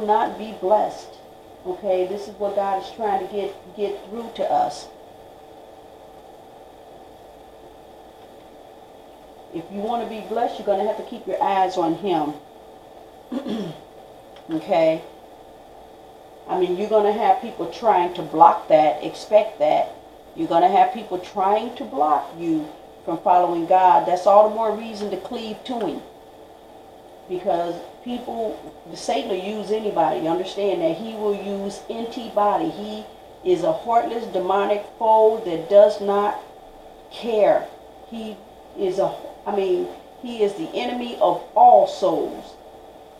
not be blessed. Okay, this is what God is trying to get through to us. If you want to be blessed, you're going to have to keep your eyes on Him. Okay? I mean, you're going to have people trying to block that, expect that. You're going to have people trying to block you from following God. That's all the more reason to cleave to Him. Because Satan will use anybody. Understand that he will use anybody. He is a heartless, demonic foe that does not care. He is the enemy of all souls.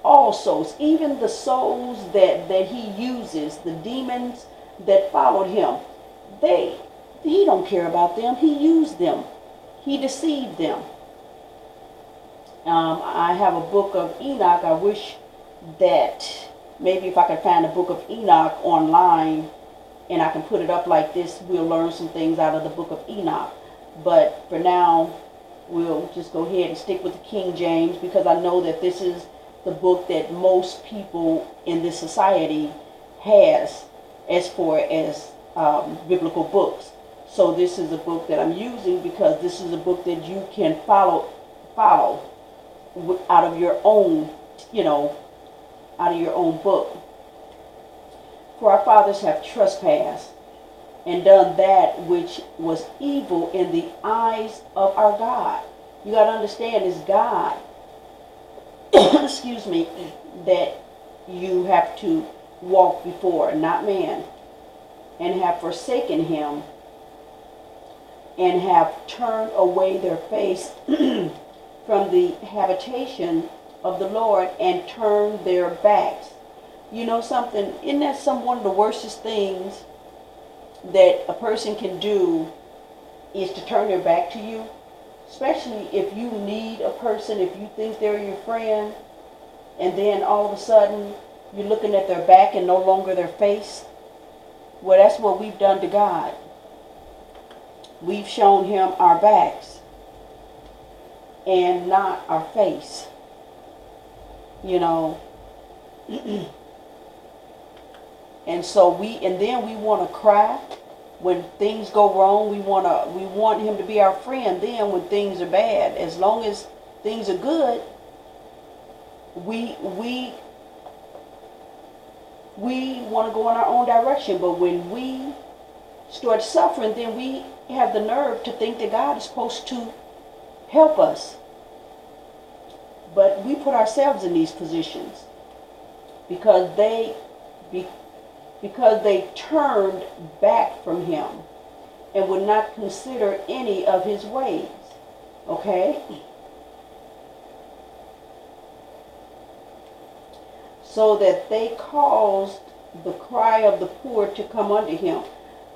All souls, even the souls that he uses, the demons that followed him, he don't care about them. He used them. He deceived them. I have a book of Enoch. I wish that maybe if I could find a book of Enoch online and I can put it up like this, we'll learn some things out of the book of Enoch. But for now, we'll just go ahead and stick with the King James, because I know that this is the book that most people in this society has as far as biblical books. So this is a book that I'm using because this is a book that you can follow out of your own, out of your own book. For our fathers have trespassed and done that which was evil in the eyes of our God. You got to understand, it's God, excuse me, that you have to walk before, not man, and have forsaken Him and have turned away their face from the habitation of the Lord and turned their backs. You know something? Isn't that one of the worstest things that a person can do, is to turn their back to you? Especially if you need a person, if you think they're your friend, and then all of a sudden you're looking at their back and no longer their face. Well, that's what we've done to God. We've shown Him our backs and not our face. And so then we want to cry when things go wrong. We want Him to be our friend then when things are bad. As long as things are good, we want to go in our own direction. But when we start suffering, then we have the nerve to think that God is supposed to help us. But we put ourselves in these positions because they turned back from Him and would not consider any of His ways. Okay? So that they caused the cry of the poor to come unto Him.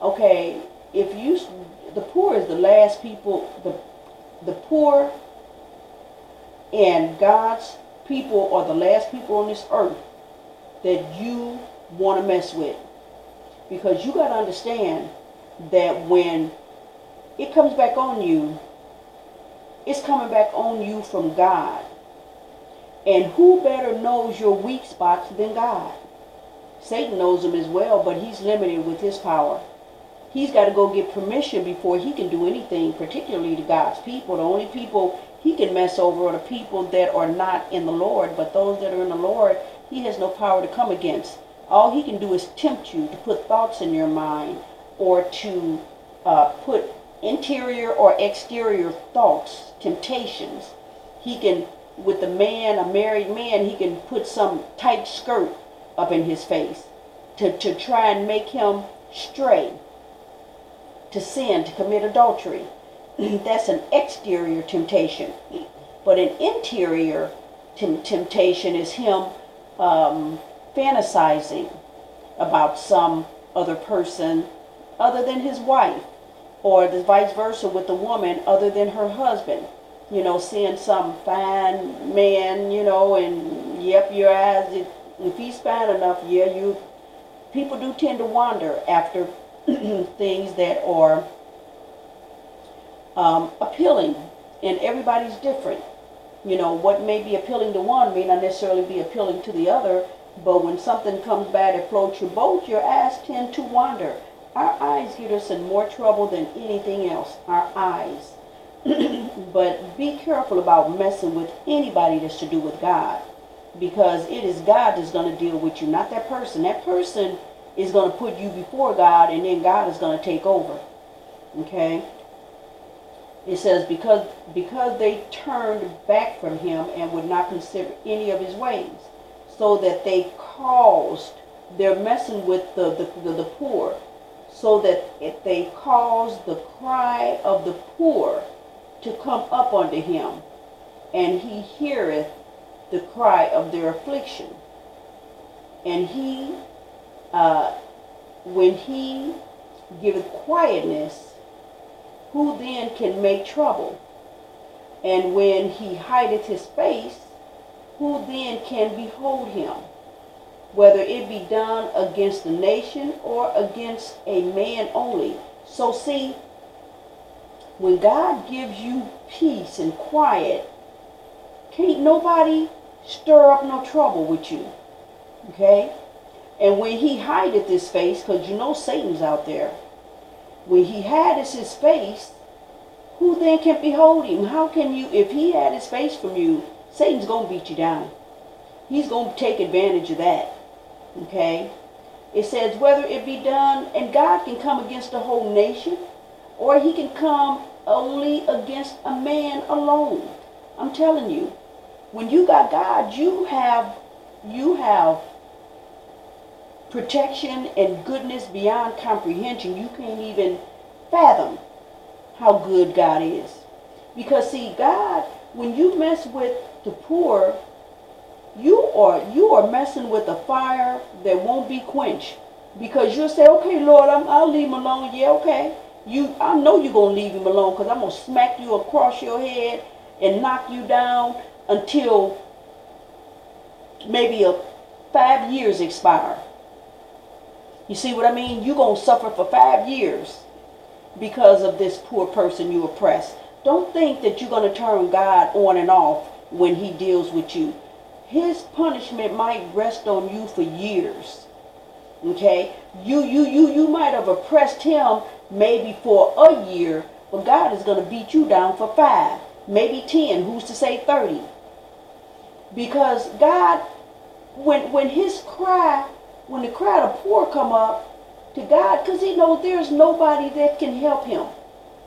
Okay, the poor is the last people, the poor and God's people are the last people on this earth that you want to mess with. Because you got to understand that when it comes back on you, it's coming back on you from God. And who better knows your weak spots than God? Satan knows them as well, but he's limited with his power. He's got to go get permission before he can do anything, particularly to God's people. The only people he can mess over are the people that are not in the Lord, but those that are in the Lord, he has no power to come against. All he can do is tempt you to put thoughts in your mind, or to put interior or exterior thoughts, temptations. He can, with a married man, he can put some tight skirt up in his face to try and make him stray, to sin, to commit adultery. That's an exterior temptation. But an interior temptation is him fantasizing about some other person other than his wife, or the vice versa with the woman other than her husband. Seeing some fine man, and yep, your eyes, if he's fine enough, people do tend to wander after things that are appealing, and everybody's different. What may be appealing to one may not necessarily be appealing to the other, But when something comes by that floats your boat, your eyes tend to wander. Our eyes get us in more trouble than anything else. Our eyes. But be careful about messing with anybody that's to do with God. Because it is God that's going to deal with you, not that person. That person is going to put you before God, and then God is going to take over. Okay? It says, because they turned back from him and would not consider any of his ways, so that they caused, they're messing with the poor, so that if they caused the cry of the poor to come up unto him, and he heareth the cry of their affliction. And he, when he giveth quietness, who then can make trouble? And when he hideth his face, who then can behold him? Whether it be done against the nation or against a man only. So see, when God gives you peace and quiet, can't nobody stir up no trouble with you. Okay? And when he hideth his face, because you know Satan's out there, when he hideth his face, who then can behold him? How can you, if he had his face from you, Satan's going to beat you down. He's going to take advantage of that. Okay? It says whether it be done, and God can come against the whole nation, or he can come only against a man alone. I'm telling you, when you got God, you have protection and goodness beyond comprehension. You can't even fathom how good God is. Because see, God, when you mess with the poor, you are messing with a fire that won't be quenched. Because you'll say, okay, Lord, I'll leave him alone. Yeah, okay. I know you're going to leave him alone, because I'm going to smack you across your head and knock you down until maybe 5 years expire. You see what I mean? You're going to suffer for 5 years because of this poor person you oppress. Don't think that you're going to turn God on and off when he deals with you. His punishment might rest on you for years. Okay? You might have oppressed him maybe for a year, but God is going to beat you down for 5, maybe 10, who's to say 30. Because God, when the cry of poor come up to God, because he knows there's nobody that can help him.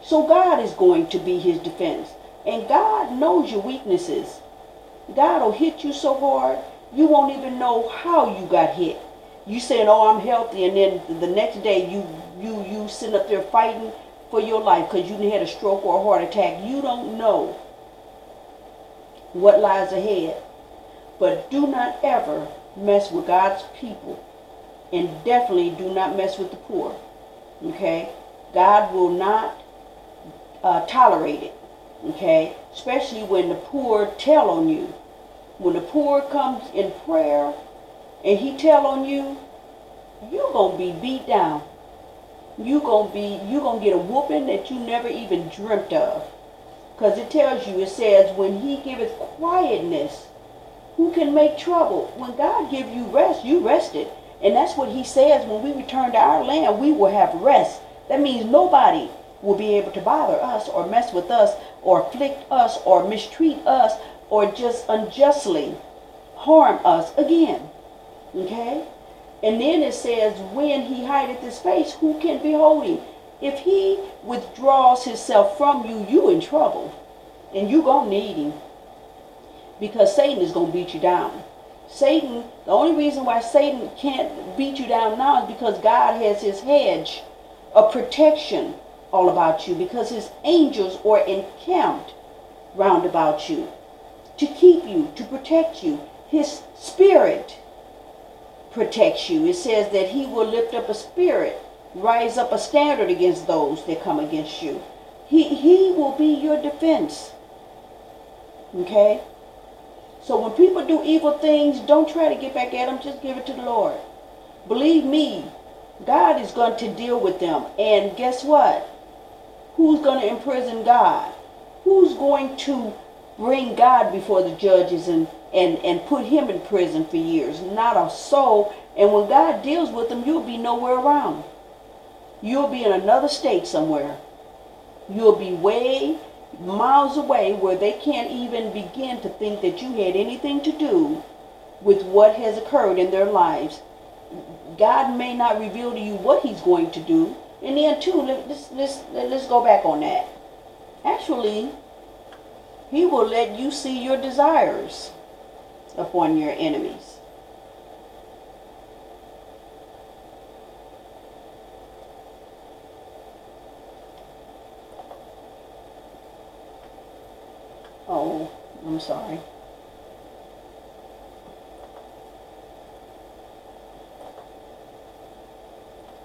So God is going to be his defense. And God knows your weaknesses. God will hit you so hard, you won't even know how you got hit. You saying, oh, I'm healthy, and then the next day you sitting up there fighting for your life because you had a stroke or a heart attack. You don't know what lies ahead. But do not ever mess with God's people. And definitely do not mess with the poor. Okay? God will not tolerate it. Okay? Especially when the poor tell on you. When the poor comes in prayer and he tell on you, you're going to be beat down. You're going to get a whooping that you never even dreamt of. Because it tells you, it says, when he giveth quietness, who can make trouble? When God give you rest, you rested. And that's what he says, when we return to our land, we will have rest. That means nobody will be able to bother us or mess with us or afflict us or mistreat us or just unjustly harm us again. Okay? And then it says, when he hideth his face, who can behold him? If he withdraws himself from you, you in trouble. And you going to need him. Because Satan is going to beat you down. Satan, the only reason why Satan can't beat you down now is because God has his hedge of protection all about you. Because his angels are encamped round about you to keep you, to protect you. His spirit protects you. It says that he will lift up a spirit, rise up a standard against those that come against you. He will be your defense. Okay? So when people do evil things, don't try to get back at them. Just give it to the Lord. Believe me, God is going to deal with them. And guess what? Who's going to imprison God? Who's going to bring God before the judges and and put him in prison for years. Not a soul. And when God deals with them, you'll be nowhere around. You'll be in another state somewhere. You'll be way miles away where they can't even begin to think that you had anything to do with what has occurred in their lives. God may not reveal to you what he's going to do. And then too, let's go back on that. Actually, he will let you see your desires upon your enemies. Oh, I'm sorry.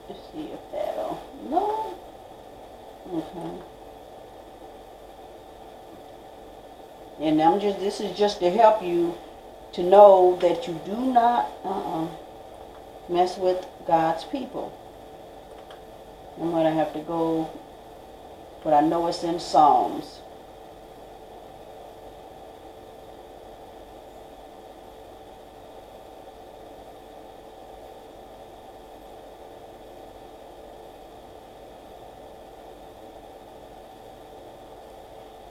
Let's see if that'll... No? Okay. And this is just to help you to know that you do not mess with God's people. I'm going to have to go, but I know it's in Psalms.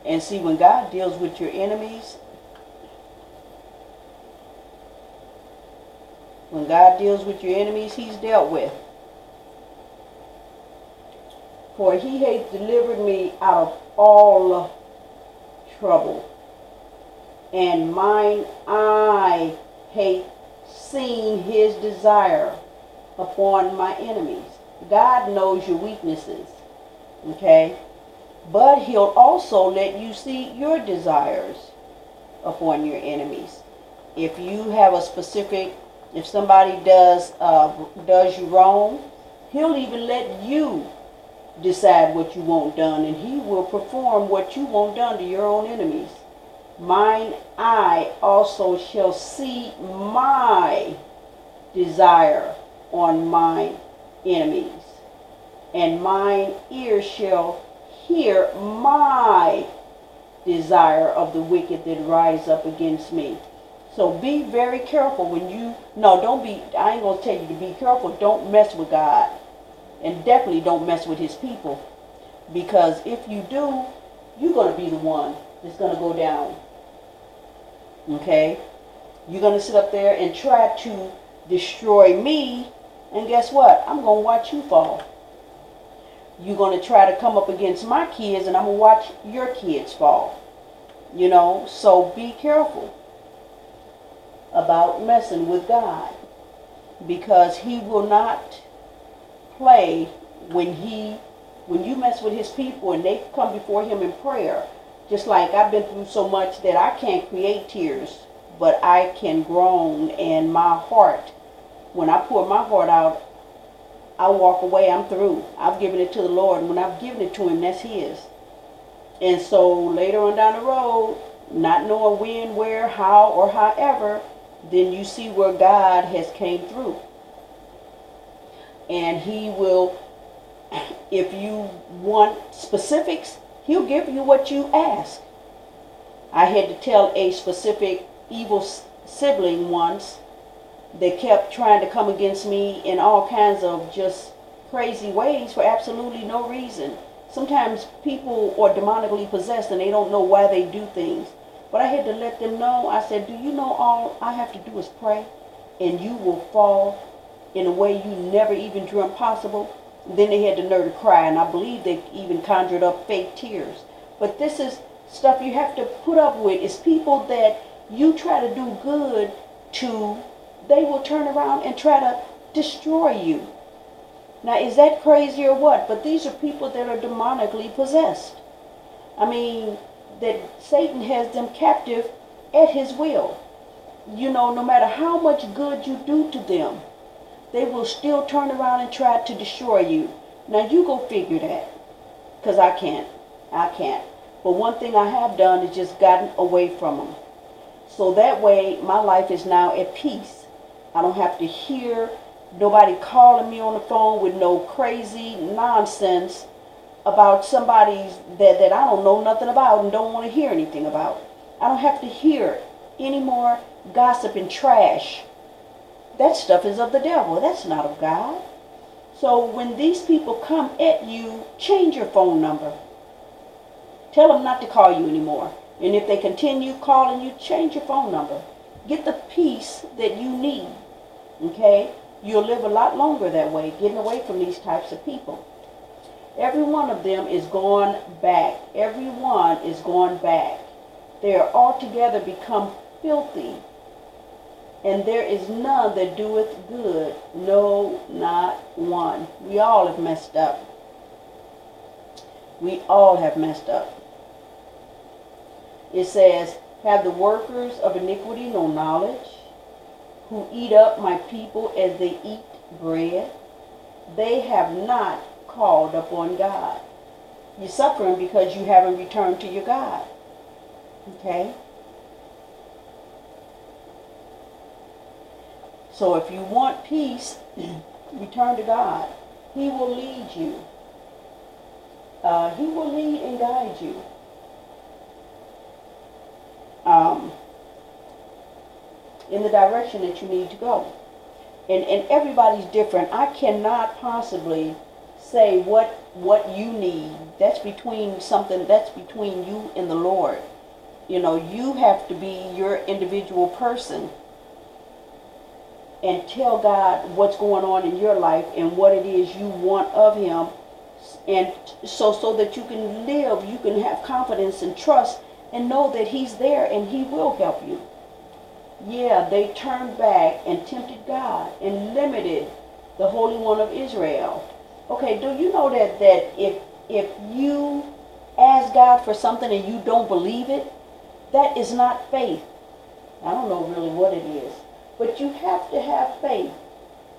And see, when God deals with your enemies, he's dealt with. For he hath delivered me out of all trouble, and mine eye hath seen his desire upon my enemies. God knows your weaknesses, okay? But he'll also let you see your desires upon your enemies. If you have a specific, if somebody does you wrong, he'll even let you decide what you want done, and he will perform what you want done to your own enemies. Mine eye also shall see my desire on mine enemies, and mine ear shall hear my desire of the wicked that rise up against me. So be very careful when you, I ain't going to tell you to be careful. Don't mess with God. And definitely don't mess with his people. Because if you do, you're going to be the one that's going to go down. Okay? You're going to sit up there and try to destroy me. And guess what? I'm going to watch you fall. You're going to try to come up against my kids, and I'm going to watch your kids fall. So be careful about messing with God, because he will not play when you mess with his people and they come before him in prayer. Just like I've been through so much that I can't create tears, but I can groan, and my heart, when I pour my heart out, I walk away, I'm through. I've given it to the Lord. And when I've given it to him, that's his. And so later on down the road, not knowing when, where, how, or however, then you see where God has came through. And he will, if you want specifics, he'll give you what you ask. I had to tell a specific evil sibling once that kept trying to come against me in all kinds of just crazy ways for absolutely no reason. Sometimes people are demonically possessed and they don't know why they do things. But I had to let them know. I said, do you know all I have to do is pray and you will fall in a way you never even dreamt possible? Then they had the nerve to cry, and I believe they even conjured up fake tears. But this is stuff you have to put up with. It's people that you try to do good to, they will turn around and try to destroy you. Now, is that crazy or what? But these are people that are demonically possessed. I mean, that Satan has them captive at his will. No matter how much good you do to them, they will still turn around and try to destroy you. Now, you go figure that. Because I can't. But one thing I have done is just gotten away from them. So that way, my life is now at peace. I don't have to hear nobody calling me on the phone with no crazy nonsense about somebody that I don't know nothing about and don't want to hear anything about. I don't have to hear it. any more gossip and trash. That stuff is of the devil. That's not of God. So when these people come at you, change your phone number. Tell them not to call you anymore. And if they continue calling you, change your phone number. Get the peace that you need. Okay? You'll live a lot longer that way, getting away from these types of people. Every one of them is gone back. Everyone is gone back. They are altogether become filthy. And there is none that doeth good, no, not one. We all have messed up. We all have messed up. It says, have the workers of iniquity no knowledge, who eat up my people as they eat bread? They have not called upon God. You're suffering because you haven't returned to your God. Okay? So if you want peace, return to God. He will lead you. He will lead and guide you. In the direction that you need to go. And everybody's different. I cannot possibly say what you need. That's between you and the Lord. You know, you have to be your individual person and tell God what's going on in your life and what it is you want of Him, and so that you can live, you can have confidence and trust and know that He's there and He will help you. Yeah, they turned back and tempted God and limited the Holy One of Israel. Okay, do you know that if you ask God for something and you don't believe it, that is not faith. I don't know really what it is. But you have to have faith.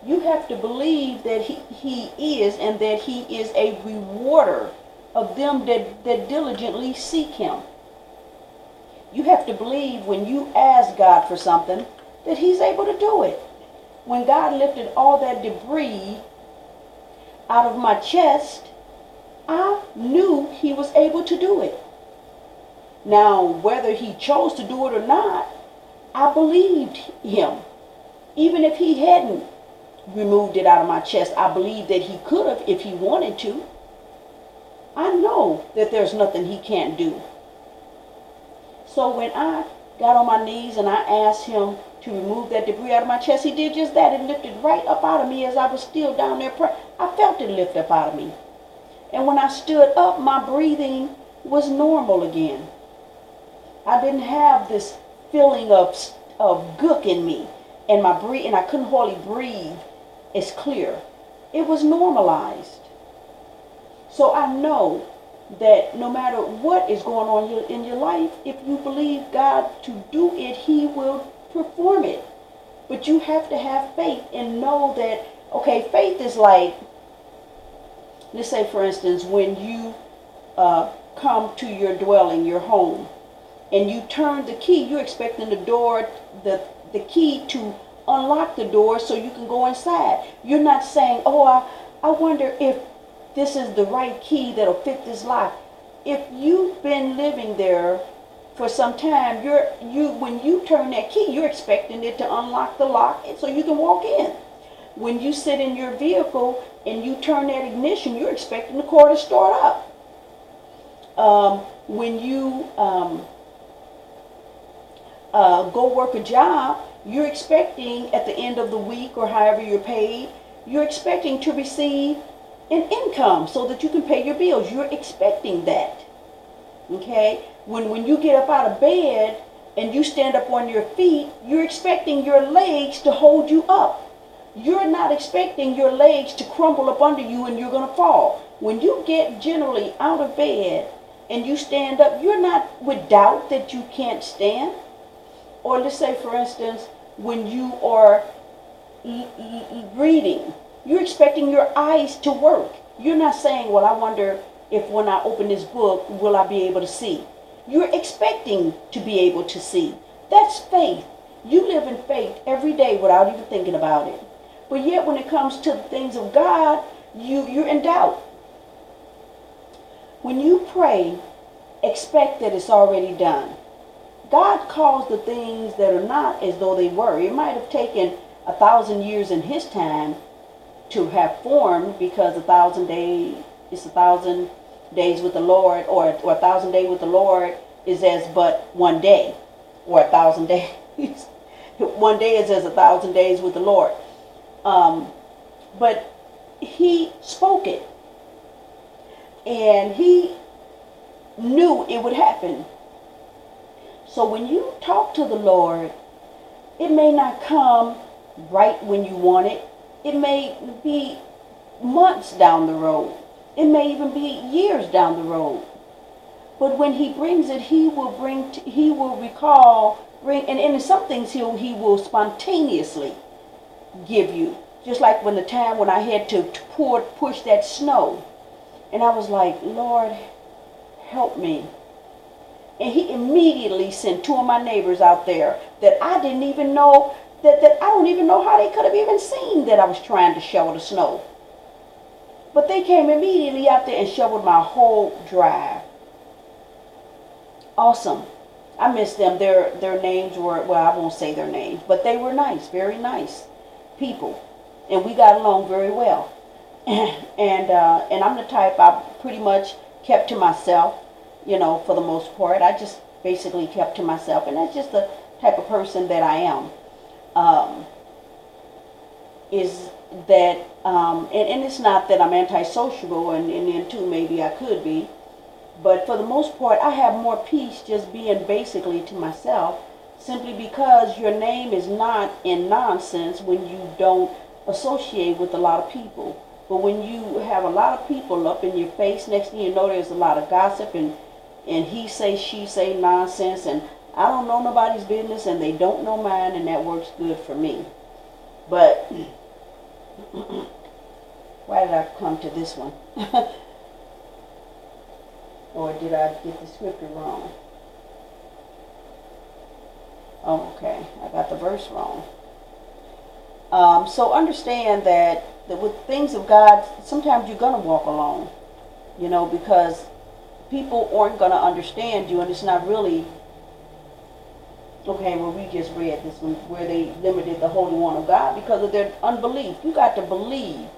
You have to believe that he is, and that He is a rewarder of them that diligently seek Him. You have to believe when you ask God for something that He's able to do it. When God lifted all that debris out of my chest, I knew He was able to do it. Now, whether He chose to do it or not, I believed Him. Even if He hadn't removed it out of my chest, I believe that He could have if He wanted to. I know that there's nothing He can't do. So when I got on my knees and I asked Him to remove that debris out of my chest, He did just that. It lifted right up out of me as I was still down there praying. I felt it lift up out of me. And when I stood up, my breathing was normal again. I didn't have this feeling of gook in me. And I couldn't hardly breathe as clear. It was normalized. So I know that no matter what is going on in your life, if you believe God to do it, He will perform it. But you have to have faith and know that, okay, faith is like, let's say for instance, when you come to your dwelling, your home, and you turn the key, you're expecting the key to unlock the door so you can go inside. You're not saying, oh, I wonder if this is the right key that'll fit this lock. If you've been living there for some time, when you turn that key, you're expecting it to unlock the lock so you can walk in. When you sit in your vehicle and you turn that ignition, you're expecting the car to start up. When you go work a job, you're expecting at the end of the week or however you're paid, you're expecting to receive an income so that you can pay your bills. You're expecting that. Okay? When you get up out of bed and you stand up on your feet, you're expecting your legs to hold you up. You're not expecting your legs to crumble up under you and you're going to fall. When you get generally out of bed and you stand up, you're not with doubt that you can't stand. Or let's say, for instance, when you are reading, you're expecting your eyes to work. You're not saying, well, I wonder if when I open this book, will I be able to see? You're expecting to be able to see. That's faith. You live in faith every day without even thinking about it. But yet when it comes to the things of God, you're in doubt. When you pray, expect that it's already done. God calls the things that are not as though they were. It might have taken 1,000 years in his time to have formed, because 1,000 days is 1,000 days with the Lord, or 1,000 days with the Lord is as but one day, or 1,000 days. One day is as 1,000 days with the Lord. But he spoke it, and he knew it would happen. So when you talk to the Lord, it may not come right when you want it. It may be months down the road. It may even be years down the road. But when he brings it, he will and in some things he will spontaneously give you. Just like when I had to push that snow. And I was like, Lord, help me. And he immediately sent two of my neighbors out there that I didn't even know, that I don't even know how they could have even seen that I was trying to shovel the snow. But they came immediately out there and shoveled my whole drive. Awesome. I miss them. Their names were, well, I won't say their names, but they were nice, very nice people. And we got along very well. And I'm the type, I pretty much kept to myself, for the most part. I just basically kept to myself. And that's just the type of person that I am. Is that, and it's not that I'm antisocial, and then too maybe I could be. But for the most part, I have more peace just being basically to myself, simply because your name is not in nonsense when you don't associate with a lot of people. But when you have a lot of people up in your face, next thing you know, there's a lot of gossip and he say, she say nonsense, and I don't know nobody's business and they don't know mine, and that works good for me. But why did I come to this one? Or did I get the scripture wrong? Oh, okay. I got the verse wrong. So understand that with things of God, sometimes you're going to walk alone, because people aren't going to understand you, and it's not really, okay, well, we just read this one where they limited the Holy One of God because of their unbelief. You got to believe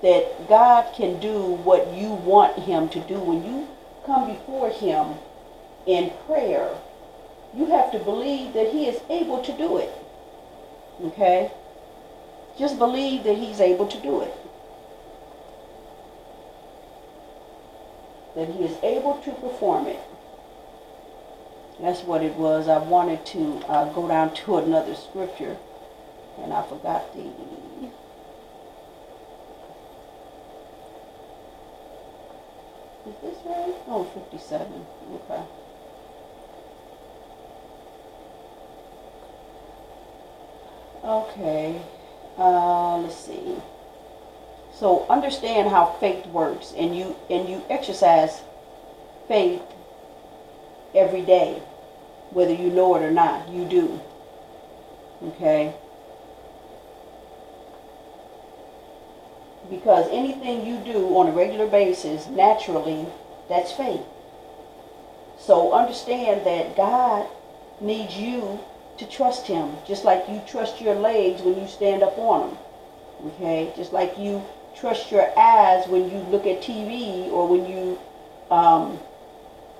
that God can do what you want him to do. When you come before him in prayer, you have to believe that he is able to do it. Okay? Just believe that he's able to do it. That he is able to perform it. That's what it was. I wanted to go down to another scripture, and I forgot the... Is this right? Oh, 57. Okay. Okay. Let's see. So understand how faith works, and you exercise faith every day, whether you know it or not. You do. Okay. Because anything you do on a regular basis, naturally, that's faith. So understand that God needs you to trust him, just like you trust your legs when you stand up on them. Okay? Just like you trust your eyes when you look at TV, or when you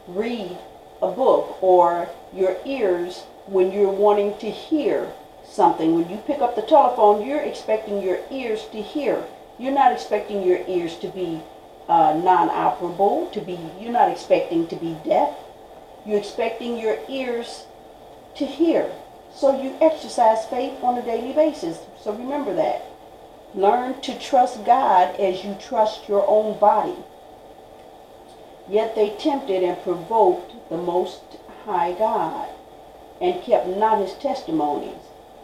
read a book, or your ears when you're wanting to hear something. When you pick up the telephone, you're expecting your ears to hear. You're not expecting your ears to be non-operable, you're not expecting to be deaf. You're expecting your ears to hear. So you exercise faith on a daily basis. So remember that. Learn to trust God as you trust your own body. Yet they tempted and provoked the Most High God, and kept not his testimonies,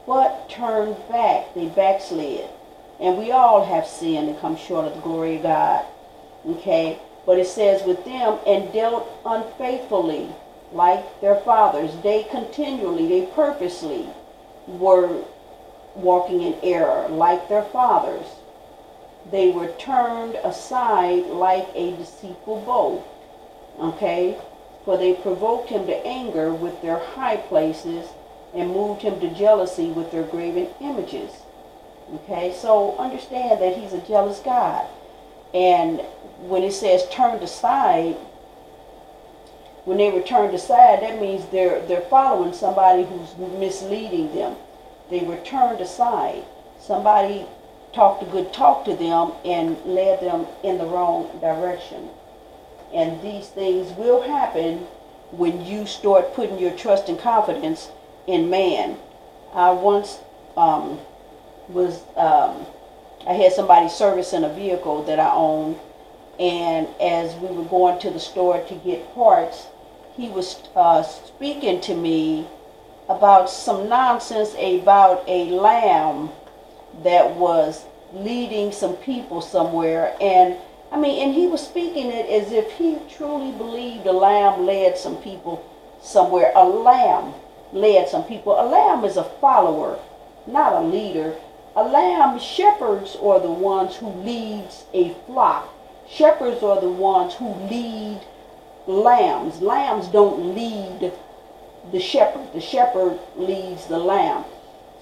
but turned back. They backslid. And we all have sinned and come short of the glory of God. Okay? But it says with them, and dealt unfaithfully like their fathers. They purposely were walking in error like their fathers. They were turned aside like a deceitful bow. Okay? For they provoked him to anger with their high places and moved him to jealousy with their graven images. Okay, so understand that he's a jealous God. And when it says turned aside, when they were turned aside, that means they're following somebody who's misleading them. They were turned aside. Somebody talked a good talk to them and led them in the wrong direction. And these things will happen when you start putting your trust and confidence in man. I once I had somebody servicing a vehicle that I own, and as we were going to the store to get parts, he was speaking to me about some nonsense about a lamb that was leading some people somewhere. And he was speaking it as if he truly believed a lamb led some people somewhere. A lamb led some people. A lamb is a follower, not a leader. A lamb, shepherds are the ones who leads a flock. Shepherds are the ones who lead lambs. Lambs don't lead the shepherd. The shepherd leads the lamb.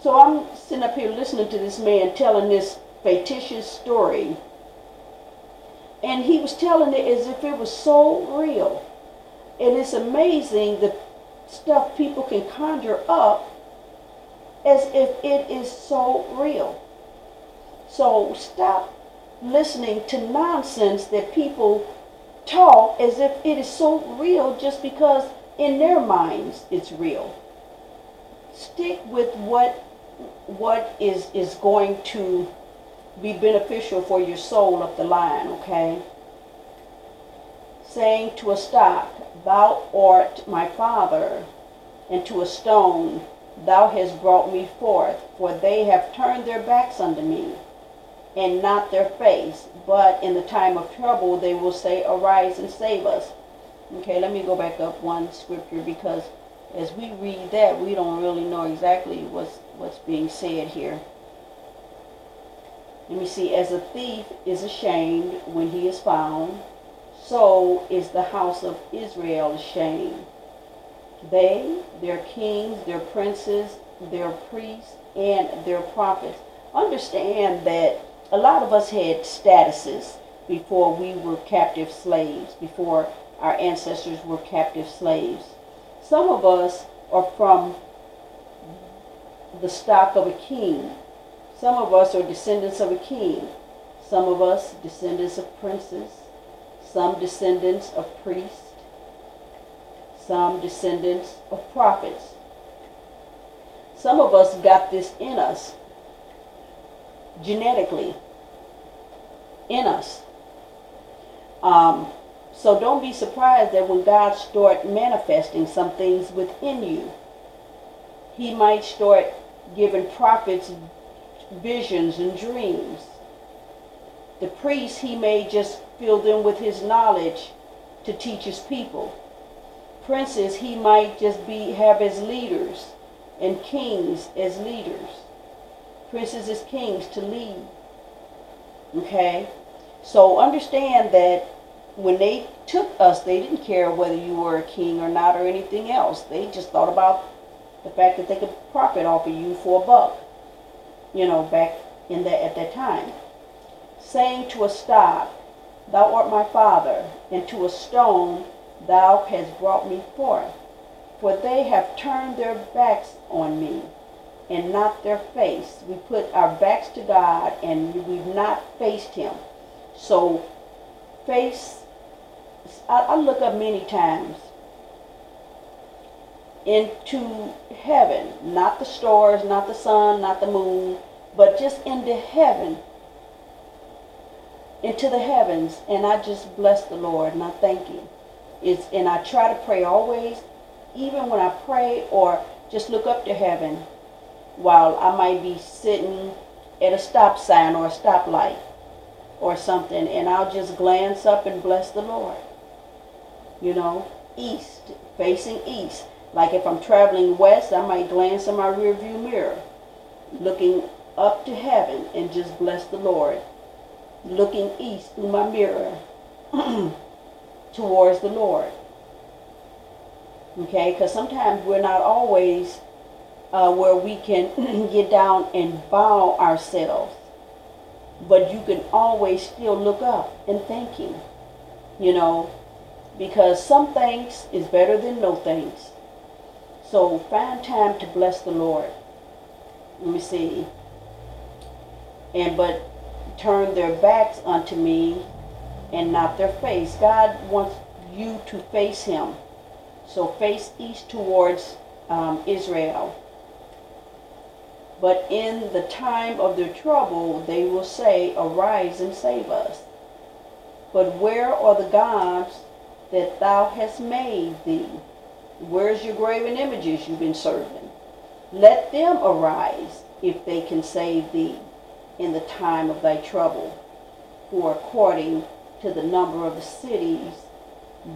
So I'm sitting up here listening to this man telling this fictitious story. And he was telling it as if it was so real. And it's amazing the stuff people can conjure up as if it is so real. So stop listening to nonsense that people talk as if it is so real just because in their minds it's real. Stick with what is going to be beneficial for your soul up the line, okay? Saying to a stock, thou art my father, and to a stone, thou hast brought me forth, for they have turned their backs unto me, and not their face, but in the time of trouble they will say, arise and save us. Okay, let me go back up one scripture, because as we read that, we don't really know exactly what's being said here. Let me see. As a thief is ashamed when he is found, so is the house of Israel ashamed. They, their kings, their princes, their priests, and their prophets. Understand that a lot of us had statuses before we were captive slaves, before our ancestors were captive slaves. Some of us are from the stock of a king. Some of us are descendants of a king. Some of us descendants of princes. Some descendants of priests. Some descendants of prophets. Some of us got this in us, genetically, in us. So don't be surprised that when God starts manifesting some things within you, he might start giving prophets visions and dreams. The priest, he may just fill them with his knowledge to teach his people. Princes, he might just have as leaders, and kings as leaders. Princes as kings to lead. Okay? So understand that when they took us, they didn't care whether you were a king or not or anything else. They just thought about the fact that they could profit off of you for a buck. Back at that time. Saying to a stock, thou art my father, and to a stone, thou hast brought me forth. For they have turned their backs on me, and not their face. We put our backs to God, and we've not faced him. So, I look up many times into heaven, not the stars, not the sun, not the moon, but just into heaven, into the heavens, and I just bless the Lord and I thank him. And I try to pray always, even when I pray or just look up to heaven, while I might be sitting at a stop sign or a stoplight or something, and I'll just glance up and bless the Lord. East, facing east. Like if I'm traveling west, I might glance in my rear view mirror, looking up to heaven and just bless the Lord. Looking east through my mirror towards the Lord. Okay, because sometimes we're not always where we can get down and bow ourselves. But you can always still look up and thank him, you know, because some thanks is better than no thanks. So find time to bless the Lord. Let me see. And but turn their backs unto me and not their face. God wants you to face him. So face east towards Israel. But in the time of their trouble, they will say, arise and save us. But where are the gods that thou hast made thee? Where's your graven images you've been serving? Let them arise, if they can save thee in the time of thy trouble. For according to the number of the cities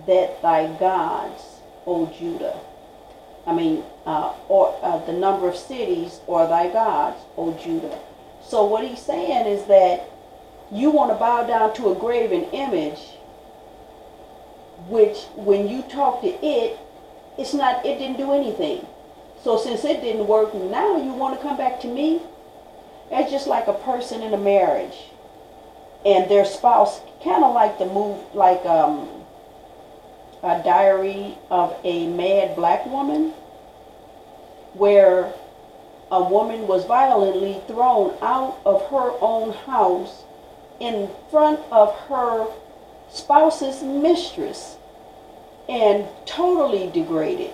that thy gods, O Judah, the number of cities or thy gods, O Judah. So what he's saying is that you want to bow down to a graven image, which when you talk to it, it didn't do anything. So since it didn't work, now you want to come back to me? It's just like a person in a marriage and their spouse, kind of like the move, like a Diary of a Mad Black Woman, where a woman was violently thrown out of her own house in front of her spouse's mistress and totally degraded,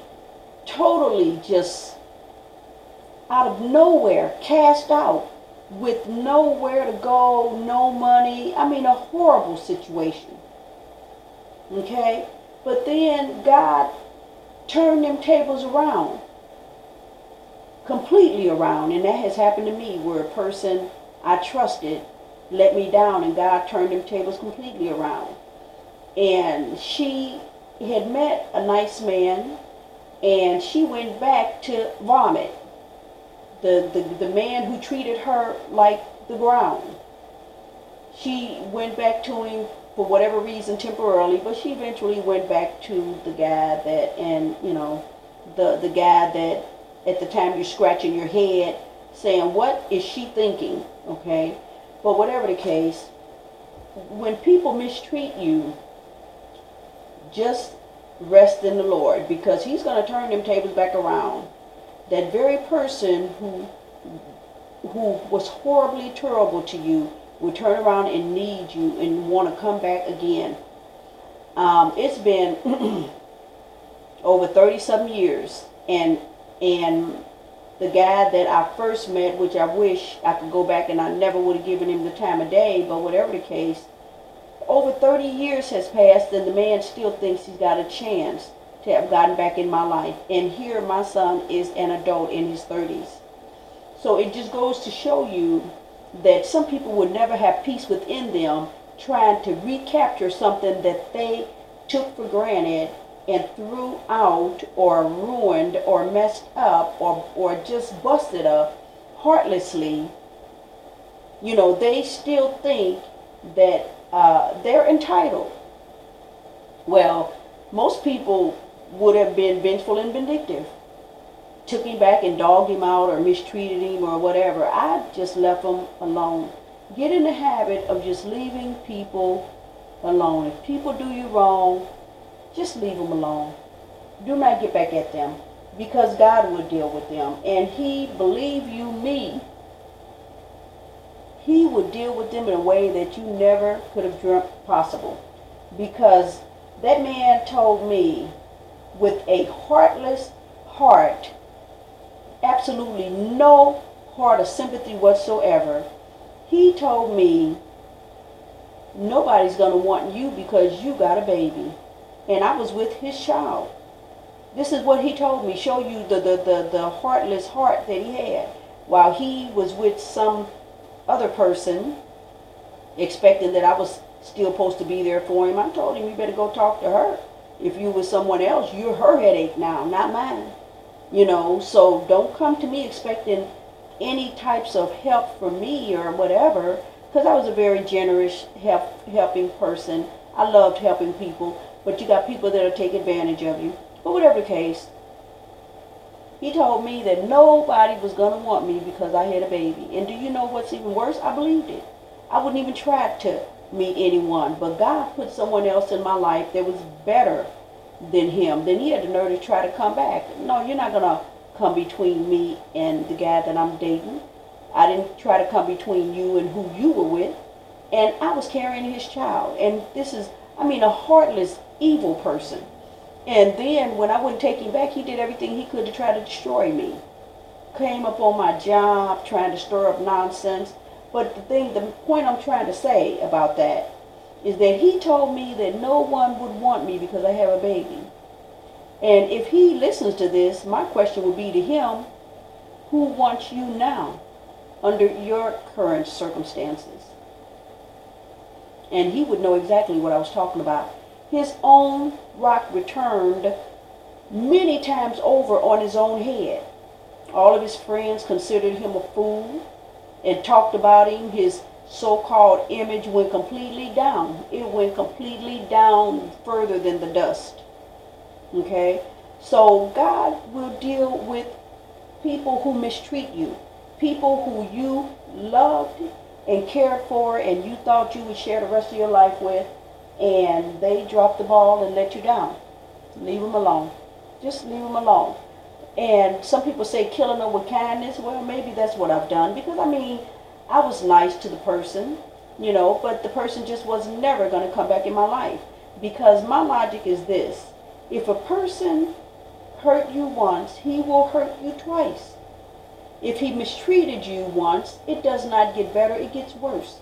totally just out of nowhere, cast out with nowhere to go, no money. A horrible situation. Okay? But then God turned them tables around, completely around. And that has happened to me, where a person I trusted let me down and God turned them tables completely around. And she had met a nice man and she went back to vomit. The man who treated her like the ground. She went back to him for whatever reason temporarily, but she eventually went back to the guy that, and the guy that at the time you're scratching your head saying, what is she thinking? Okay? But whatever the case, when people mistreat you, just rest in the Lord, because he's going to turn them tables back around. That very person who was horribly terrible to you will turn around and need you and want to come back again. It's been over 30-some years, and the guy that I first met, which I wish I could go back and I never would have given him the time of day, but whatever the case, over 30 years has passed and the man still thinks he's got a chance to have gotten back in my life. And here my son is an adult in his 30s. So it just goes to show you that some people would never have peace within them, trying to recapture something that they took for granted and threw out or ruined or messed up or just busted up heartlessly. They still think that they're entitled. Well, most people would have been vengeful and vindictive, took him back and dogged him out or mistreated him or whatever. I just left them alone. Get in the habit of just leaving people alone. If people do you wrong, just leave them alone. Do not get back at them, because God will deal with them. And he, believe you me, he would deal with them in a way that you never could have dreamt possible. Because that man told me with a heartless heart, absolutely no heart of sympathy whatsoever, he told me, nobody's going to want you because you got a baby. And I was with his child. This is what he told me. Show you the heartless heart that he had. While he was with some other person, expecting that I was still supposed to be there for him, I told him, you better go talk to her. If you with someone else, you're her headache now, not mine. So don't come to me expecting any types of help from me or whatever, because I was a very generous, helping person. I loved helping people, but you got people that'll take advantage of you. But whatever the case, he told me that nobody was going to want me because I had a baby. And do you know what's even worse? I believed it. I wouldn't even try to meet anyone. But God put someone else in my life that was better than him. Then he had the nerve to try to come back. No, you're not going to come between me and the guy that I'm dating. I didn't try to come between you and who you were with. And I was carrying his child. And this is, a heartless, evil person. And then when I wouldn't take him back, he did everything he could to try to destroy me. Came up on my job, trying to stir up nonsense. But the point I'm trying to say about that is that he told me that no one would want me because I have a baby. And if he listens to this, my question would be to him, who wants you now under your current circumstances? And he would know exactly what I was talking about. His own rock returned many times over on his own head. All of his friends considered him a fool and talked about him. His so-called image went completely down. It went completely down further than the dust. Okay? So God will deal with people who mistreat you. People who you loved and cared for and you thought you would share the rest of your life with, and they dropped the ball and let you down. Leave them alone. Just leave them alone. And some people say killing them with kindness. Well, maybe that's what I've done, because I was nice to the person, but the person just was never going to come back in my life. Because my logic is this: if a person hurt you once, he will hurt you twice. If he mistreated you once, it does not get better, it gets worse.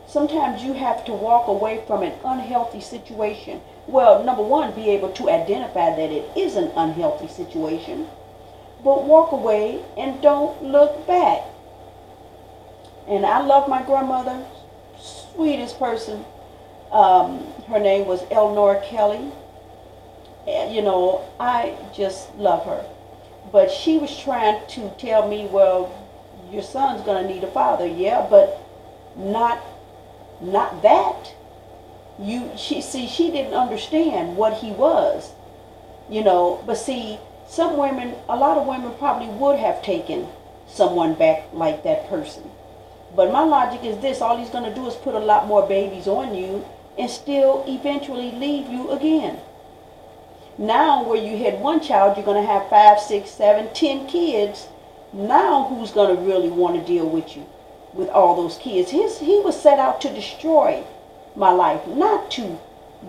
Sometimes you have to walk away from an unhealthy situation. Well, number one, be able to identify that it is an unhealthy situation. But walk away and don't look back. And I love my grandmother, sweetest person. Her name was Eleanor Kelly. I just love her. But she was trying to tell me, well, your son's going to need a father. Yeah, but not that. She didn't understand what he was. But see, a lot of women probably would have taken someone back like that person. But my logic is this: all he's going to do is put a lot more babies on you and still eventually leave you again. Now, where you had one child, you're going to have 5, 6, 7, 10 kids. Now, who's going to really want to deal with you with all those kids? He was set out to destroy my life, not to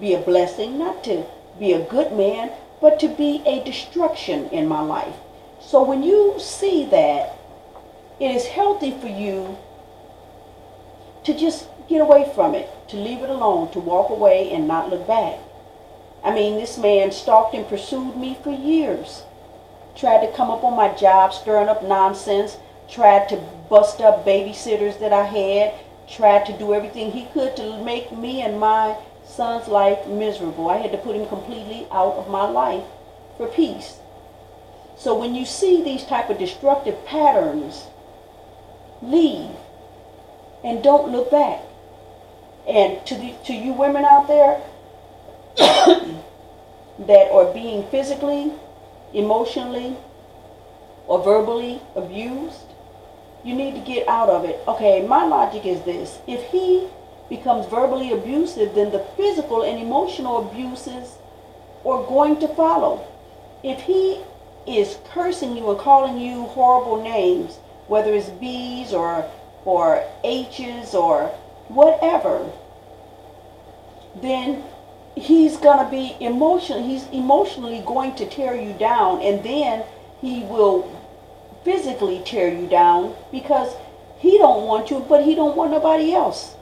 be a blessing, not to be a good man, but to be a destruction in my life. So when you see that, it is healthy for you to just get away from it, to leave it alone, to walk away and not look back. This man stalked and pursued me for years. Tried to come up on my job, stirring up nonsense. Tried to bust up babysitters that I had. Tried to do everything he could to make me and my son's life miserable. I had to put him completely out of my life for peace. So when you see these type of destructive patterns, leave and don't look back. And to you women out there that are being physically, emotionally, or verbally abused, you need to get out of it. Okay, my logic is this: if he becomes verbally abusive, then the physical and emotional abuses are going to follow. If he is cursing you and calling you horrible names, whether it's B's or H's or whatever, then he's going to be emotionally going to tear you down, and then he will physically tear you down, because he don't want you, but he don't want nobody else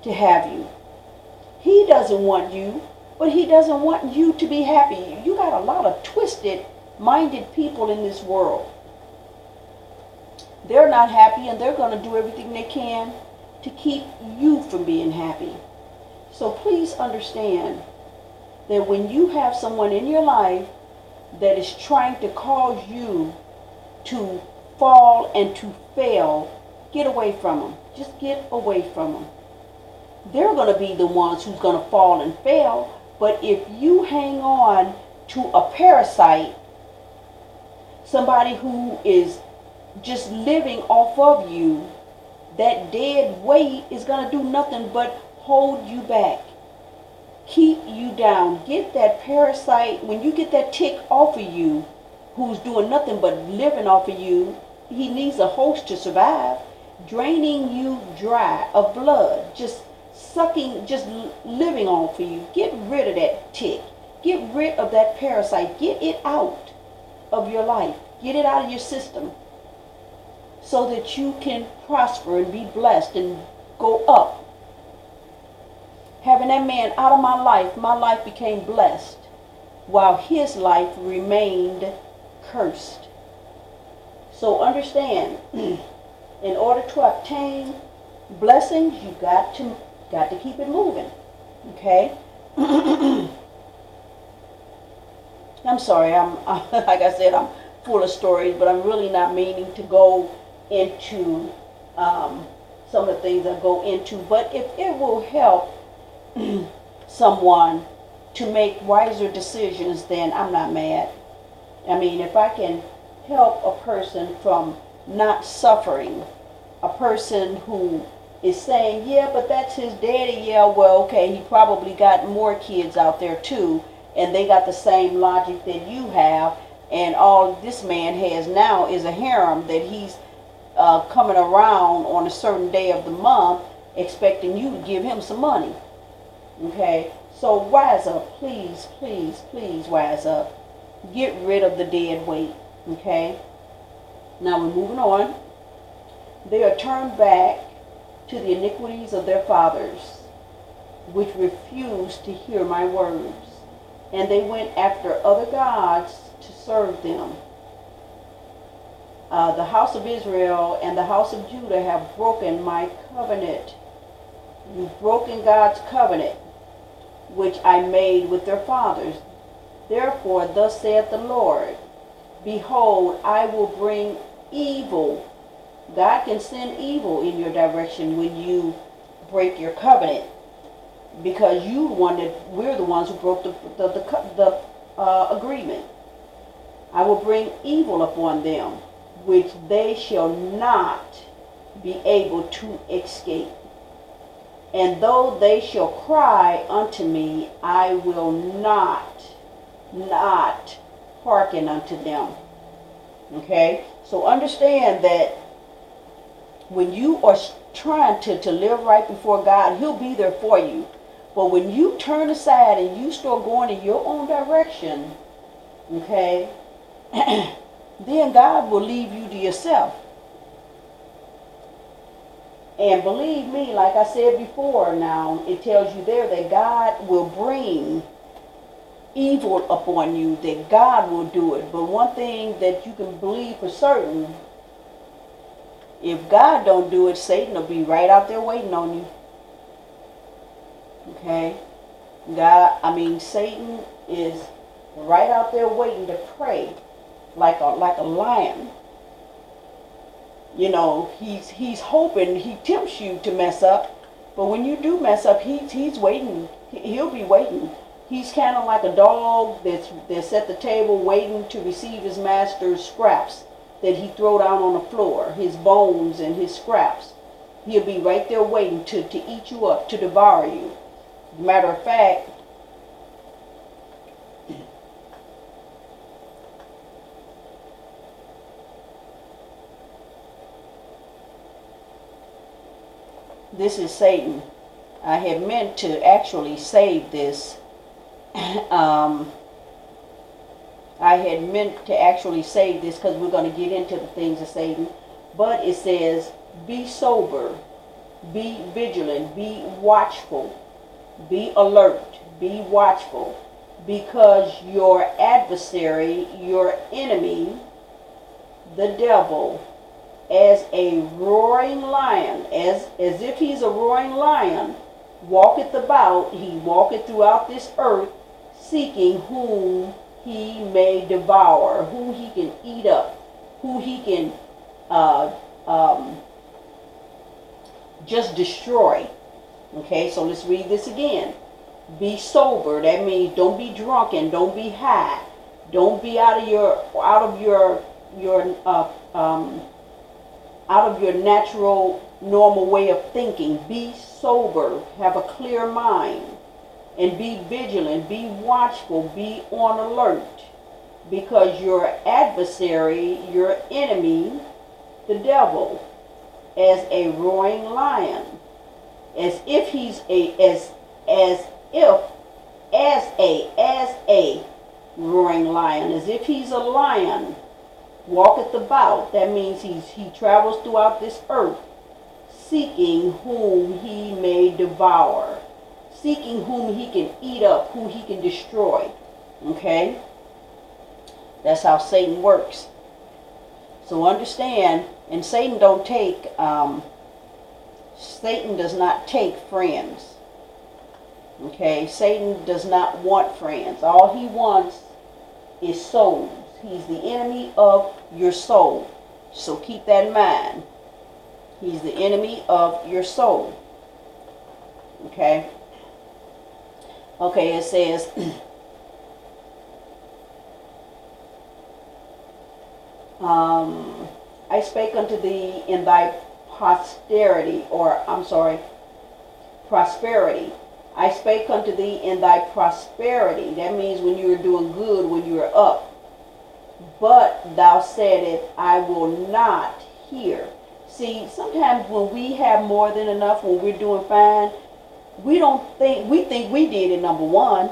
to have you. He doesn't want you, but he doesn't want you to be happy. You got a lot of twisted minded people in this world. They're not happy, and they're going to do everything they can to keep you from being happy. So please understand that when you have someone in your life that is trying to cause you to fall and to fail, get away from them. Just get away from them. They're going to be the ones who's going to fall and fail, but if you hang on to a parasite, somebody who is just living off of you, that dead weight is going to do nothing but hold you back, keep you down. Get that parasite, when you get that tick off of you, who's doing nothing but living off of you, he needs a host to survive, draining you dry of blood, just sucking, just living off of you. Get rid of that tick. Get rid of that parasite. Get it out of your life. Get it out of your system so that you can prosper and be blessed and go up. Having that man out of my life became blessed, while his life remained cursed. So understand, in order to obtain blessings, you got to keep it moving. Okay? I'm sorry, I'm like I said, I'm full of stories, but I'm really not meaning to go into some of the things I go into. But if it will help someone to make wiser decisions, then I'm not mad. I mean, if I can help a person from not suffering, a person who is saying, yeah, but that's his daddy, yeah, well, okay, he probably got more kids out there too, and they got the same logic that you have, and all this man has now is a harem that he's coming around on a certain day of the month expecting you to give him some money. Okay, so wise up, please, please, please wise up. Get rid of the dead weight. Okay, now we're moving on. They are turned back to the iniquities of their fathers, which refused to hear my words, and they went after other gods to serve them. The house of Israel and the house of Judah have broken my covenant. You've broken God's covenant, which I made with their fathers. Therefore, thus saith the Lord, behold, I will bring evil. God can send evil in your direction when you break your covenant, because we're the ones who broke the agreement. I will bring evil upon them, which they shall not be able to escape. And though they shall cry unto me, I will not hearken unto them. Okay? So understand that when you are trying to live right before God, he'll be there for you. But when you turn aside and you start going in your own direction, okay, then God will leave you to yourself. And believe me, like I said before, now it tells you there that God will bring evil upon you, that God will do it. But one thing that you can believe for certain, if God don't do it, Satan will be right out there waiting on you. Okay? Satan is right out there waiting to prey like a lion. You know, he's hoping, he tempts you to mess up, but when you do mess up, he's waiting. He'll be waiting. He's kind of like a dog that's at the table waiting to receive his master's scraps that he throw down on the floor, his bones and his scraps. He'll be right there waiting to eat you up, to devour you. Matter of fact, this is Satan. I had meant to actually save this. I had meant to actually save this because we're going to get into the things of Satan. But it says, be sober, be vigilant, be watchful, be alert, be watchful, because your adversary, your enemy, the devil, as a roaring lion, as if he's a roaring lion, walketh about, he walketh throughout this earth, seeking whom he may devour, who he can eat up, who he can just destroy. Okay, so let's read this again. Be sober. That means don't be drunken. Don't be high. Don't be out of your natural normal way of thinking. Be sober. Have a clear mind. And be vigilant. Be watchful. Be on alert. Because your adversary, your enemy, the devil, as a roaring lion, as if he's a roaring lion, as if he's a lion, walketh about. That means he travels throughout this earth, seeking whom he may devour, seeking whom he can eat up, who he can destroy. Okay? That's how Satan works. So understand, and Satan does not take friends. Okay? Satan does not want friends. All he wants is souls. He's the enemy of your soul. So keep that in mind. He's the enemy of your soul. Okay? Okay, it says, I spake unto thee in thy prosperity. I spake unto thee in thy prosperity. That means when you are doing good, when you are up. But thou saidest, I will not hear. See, sometimes when we have more than enough, when we're doing fine, we think we did it, number one,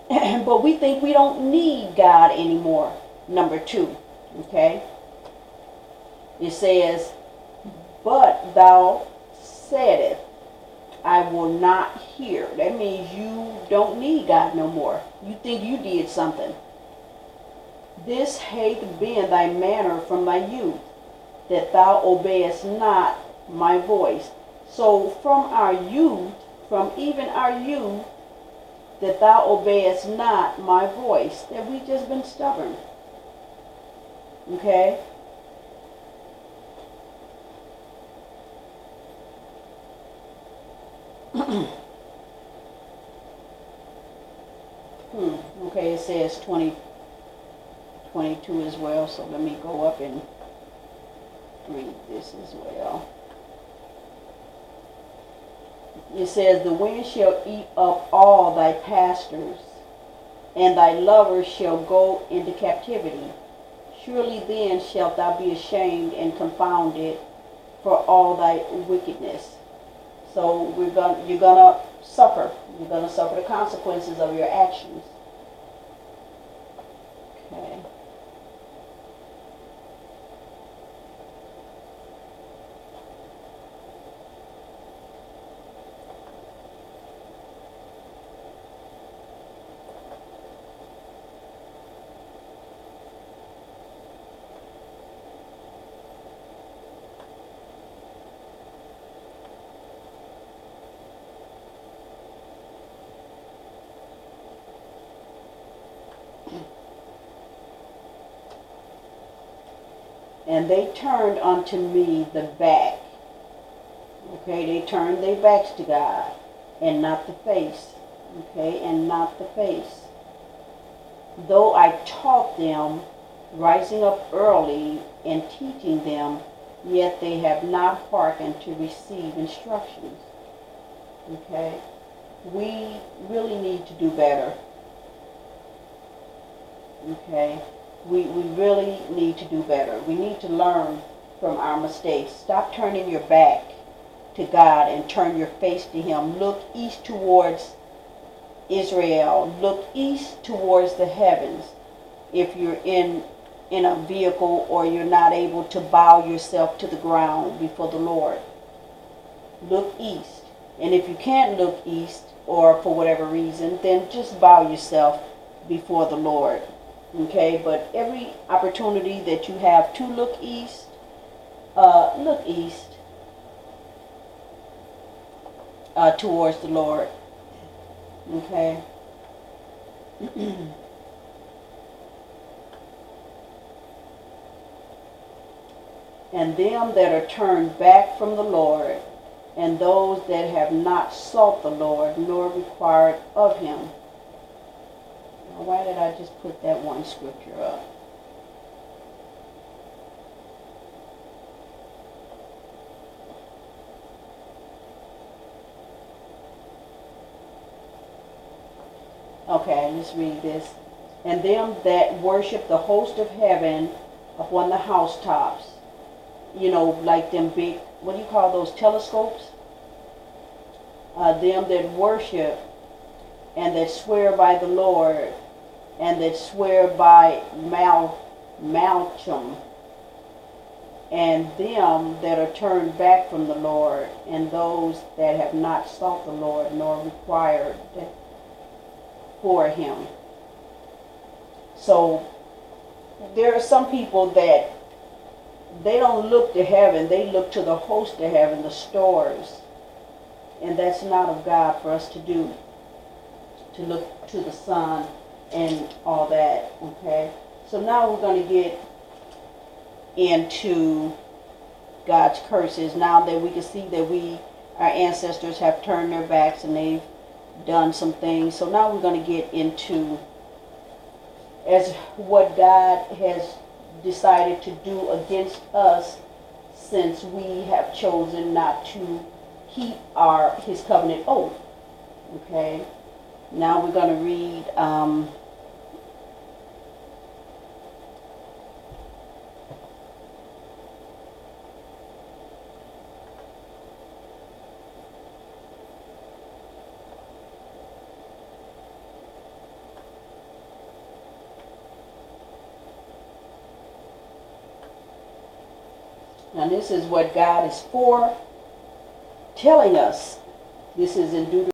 but we think we don't need God anymore, number two. Okay? It says, but thou saidest, I will not hear. That means you don't need God no more. You think you did something. This hath been thy manner from thy youth, that thou obeyest not my voice. So from even our youth, that thou obeyest not my voice, that we just been stubborn. Okay? Okay, it says 22 as well, so let me go up and read this as well. It says, the wind shall eat up all thy pastors, and thy lovers shall go into captivity. Surely then shalt thou be ashamed and confounded for all thy wickedness. So you're gonna suffer. You're gonna suffer the consequences of your actions. Okay. And they turned unto me the back. Okay, they turned their backs to God and not the face. Okay, and not the face. Though I taught them, rising up early and teaching them, yet they have not hearkened to receive instructions. Okay, we really need to do better. Okay. We really need to do better. We need to learn from our mistakes. Stop turning your back to God and turn your face to Him. Look east towards Israel. Look east towards the heavens. If you're in a vehicle or you're not able to bow yourself to the ground before the Lord, look east. And if you can't look east, or for whatever reason, then just bow yourself before the Lord. Okay, but every opportunity that you have to look east towards the Lord. Okay. And them that are turned back from the Lord and those that have not sought the Lord, nor required of him. Now, why did I just put that one scripture up? Okay, let's read this. And them that worship the host of heaven upon the housetops. You know, like them big, what do you call those, telescopes? Them that worship and that swear by the Lord and that swear by Malcham, and them that are turned back from the Lord, and those that have not sought the Lord nor required for him. So there are some people that they don't look to heaven, they look to the host of heaven, the stars. And that's not of God for us to do, to look to the sun and all that, okay? So now we're going to get into God's curses. Now that we can see that our ancestors have turned their backs and they've done some things. So now we're going to get into as what God has decided to do against us, since we have chosen not to keep his covenant oath. Okay, now we're going to read now this is what God is for telling us. This is in Deuteronomy